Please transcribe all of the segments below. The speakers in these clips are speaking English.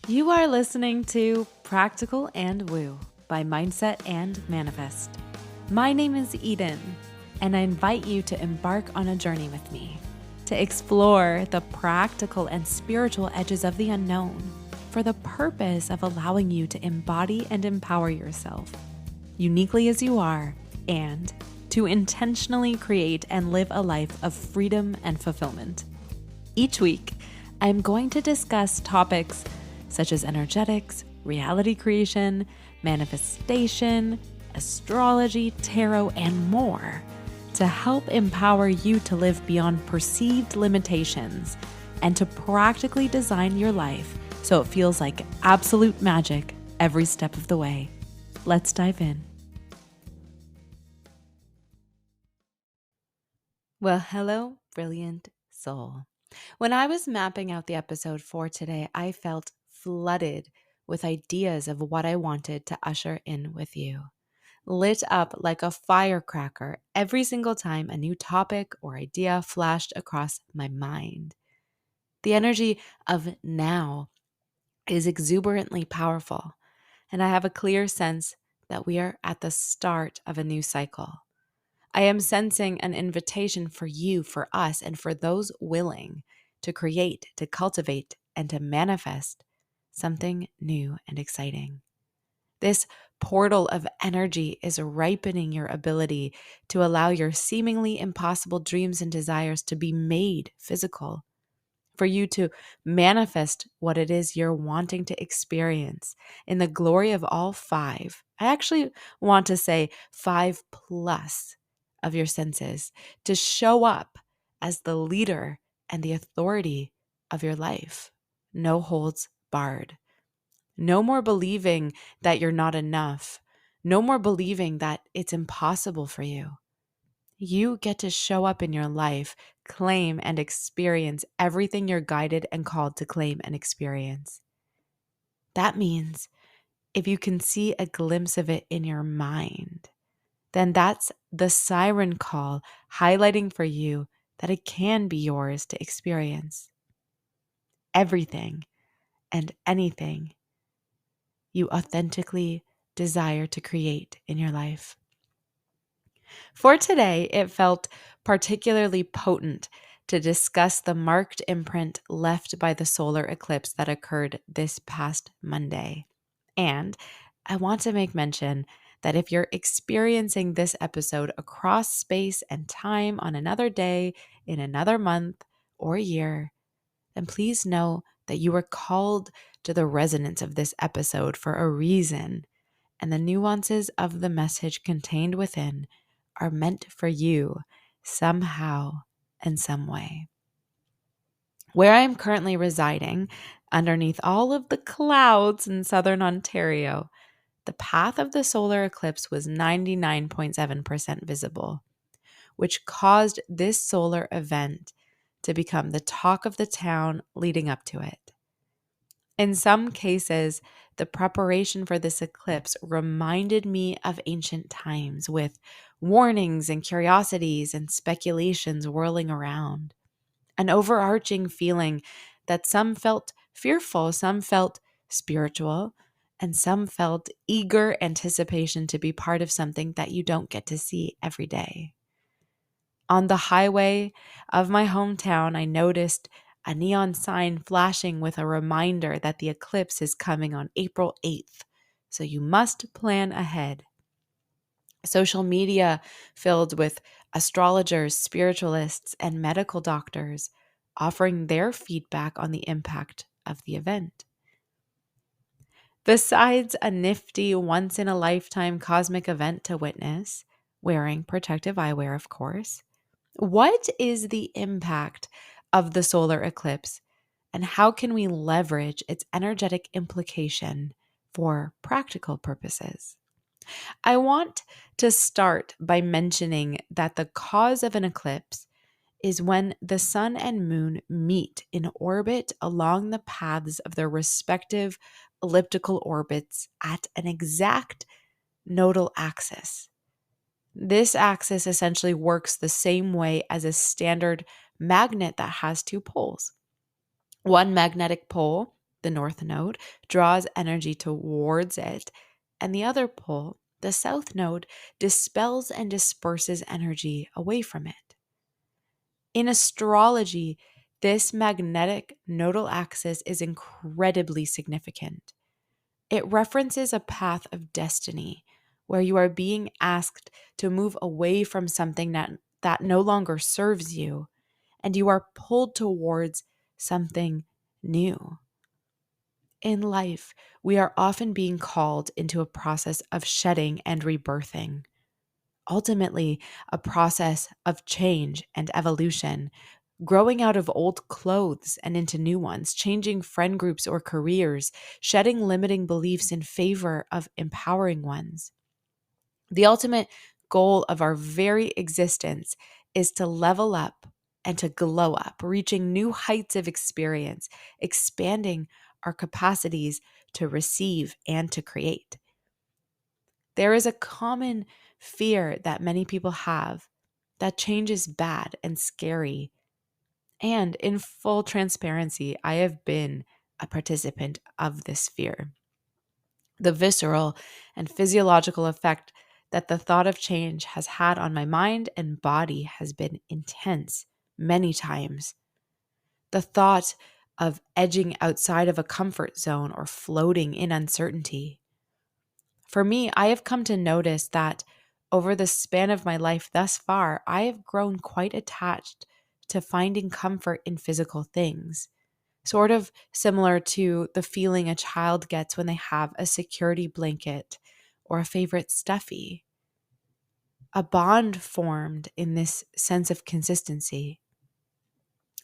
You are listening to Practical and Woo by Mindset and Manifest. My name is Eden, and I invite you to embark on a journey with me to explore the practical and spiritual edges of the unknown for the purpose of allowing you to embody and empower yourself uniquely as you are and to intentionally create and live a life of freedom and fulfillment. Each week, I'm going to discuss topics such as energetics, reality creation, manifestation, astrology, tarot, and more to help empower you to live beyond perceived limitations and to practically design your life so it feels like absolute magic every step of the way. Let's dive in. Well, hello, brilliant soul. When I was mapping out the episode for today, I felt flooded with ideas of what I wanted to usher in with you. Lit up like a firecracker every single time a new topic or idea flashed across my mind. The energy of now is exuberantly powerful, and I have a clear sense that we are at the start of a new cycle. I am sensing an invitation for you, for us, and for those willing to create, to cultivate, and to manifest something new and exciting. This portal of energy is ripening your ability to allow your seemingly impossible dreams and desires to be made physical, for you to manifest what it is you're wanting to experience in the glory of all five. I actually want to say 5+ of your senses to show up as the leader and the authority of your life. No holds barred. No more believing that you're not enough. No more believing that it's impossible for you. You get to show up in your life, claim and experience everything you're guided and called to claim and experience. That means if you can see a glimpse of it in your mind, then that's the siren call highlighting for you that it can be yours to experience. Everything and anything you authentically desire to create in your life. For today, it felt particularly potent to discuss the marked imprint left by the solar eclipse that occurred this past Monday. And I want to make mention that if you're experiencing this episode across space and time on another day, in another month or year, then please know that you were called to the resonance of this episode for a reason, and the nuances of the message contained within are meant for you somehow and some way. Where I am currently residing, underneath all of the clouds in southern Ontario, the path of the solar eclipse was 99.7% visible, which caused this solar event to become the talk of the town leading up to it. In some cases, the preparation for this eclipse reminded me of ancient times with warnings and curiosities and speculations whirling around. An overarching feeling that some felt fearful, some felt spiritual, and some felt eager anticipation to be part of something that you don't get to see every day. On the highway of my hometown, I noticed a neon sign flashing with a reminder that the eclipse is coming on April 8th, so you must plan ahead. Social media filled with astrologers, spiritualists, and medical doctors offering their feedback on the impact of the event. Besides a nifty once-in-a-lifetime cosmic event to witness, wearing protective eyewear, of course, what is the impact of the solar eclipse, and how can we leverage its energetic implication for practical purposes? I want to start by mentioning that the cause of an eclipse is when the sun and moon meet in orbit along the paths of their respective elliptical orbits at an exact nodal axis. This axis essentially works the same way as a standard magnet that has two poles. One magnetic pole the north node, draws energy towards it, and the other pole, the south node, dispels and disperses energy away from it. In astrology, this magnetic nodal axis is incredibly significant. It references a path of destiny where you are being asked to move away from something that no longer serves you, and you are pulled towards something new. In life, we are often being called into a process of shedding and rebirthing, ultimately, a process of change and evolution, growing out of old clothes and into new ones, changing friend groups or careers, shedding limiting beliefs in favor of empowering ones. The ultimate goal of our very existence is to level up and to glow up, reaching new heights of experience, expanding our capacities to receive and to create. There is a common fear that many people have that change is bad and scary. And in full transparency, I have been a participant of this fear. The visceral and physiological effect that the thought of change has had on my mind and body has been intense many times. The thought of edging outside of a comfort zone or floating in uncertainty. For me, I have come to notice that over the span of my life thus far, I have grown quite attached to finding comfort in physical things, sort of similar to the feeling a child gets when they have a security blanket or a favorite stuffy. A bond formed in this sense of consistency,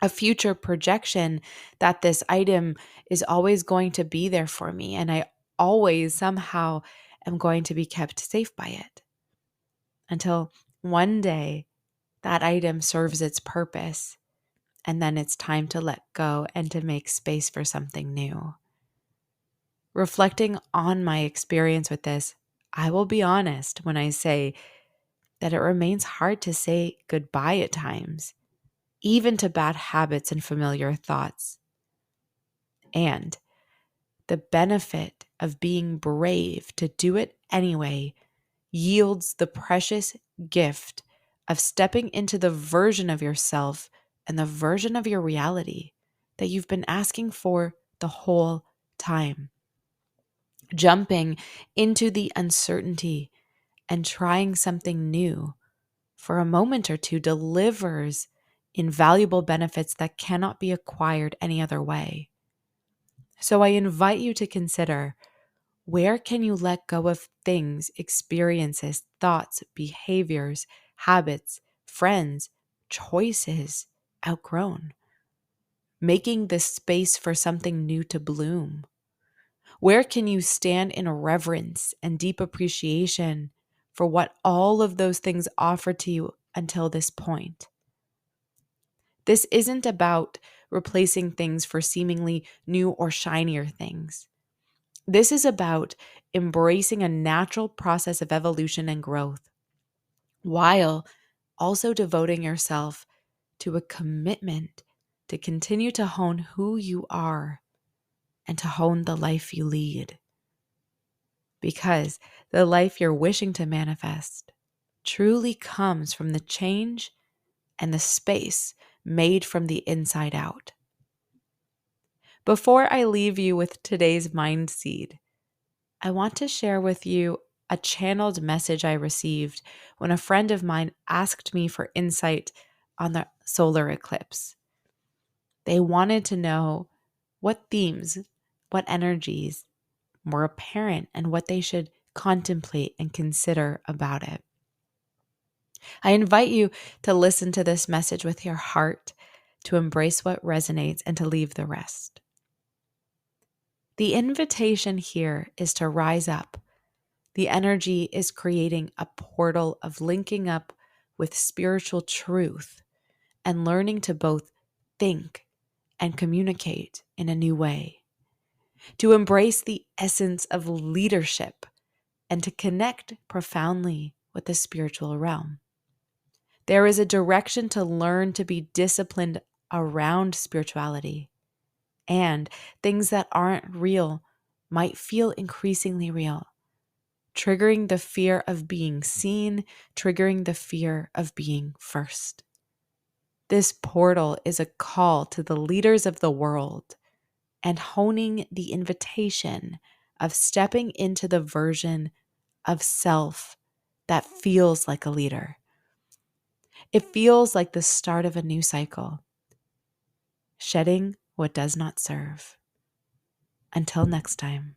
a future projection that this item is always going to be there for me, and I always somehow am going to be kept safe by it. Until one day that item serves its purpose, and then it's time to let go and to make space for something new. Reflecting on my experience with this, I will be honest when I say that it remains hard to say goodbye at times, even to bad habits and familiar thoughts. And the benefit of being brave to do it anyway yields the precious gift of stepping into the version of yourself and the version of your reality that you've been asking for the whole time. Jumping into the uncertainty and trying something new for a moment or two delivers invaluable benefits that cannot be acquired any other way. So I invite you to consider, where can you let go of things, experiences, thoughts, behaviors, habits, friends, choices outgrown, making the space for something new to bloom? Where can you stand in reverence and deep appreciation for what all of those things offer to you until this point? This isn't about replacing things for seemingly new or shinier things. This is about embracing a natural process of evolution and growth, while also devoting yourself to a commitment to continue to hone who you are and to hone the life you lead. Because the life you're wishing to manifest truly comes from the change and the space made from the inside out. Before I leave you with today's mind seed, I want to share with you a channeled message I received when a friend of mine asked me for insight on the solar eclipse. They wanted to know what themes, what energies were apparent, and what they should contemplate and consider about it. I invite you to listen to this message with your heart, to embrace what resonates and to leave the rest. The invitation here is to rise up. The energy is creating a portal of linking up with spiritual truth and learning to both think and communicate in a new way, to embrace the essence of leadership and to connect profoundly with the spiritual realm. There is a direction to learn to be disciplined around spirituality, And things that aren't real might feel increasingly real, triggering the fear of being seen, triggering the fear of being first. This portal is a call to the leaders of the world and honing the invitation of stepping into the version of self that feels like a leader. It feels like the start of a new cycle, shedding what does not serve. Until next time.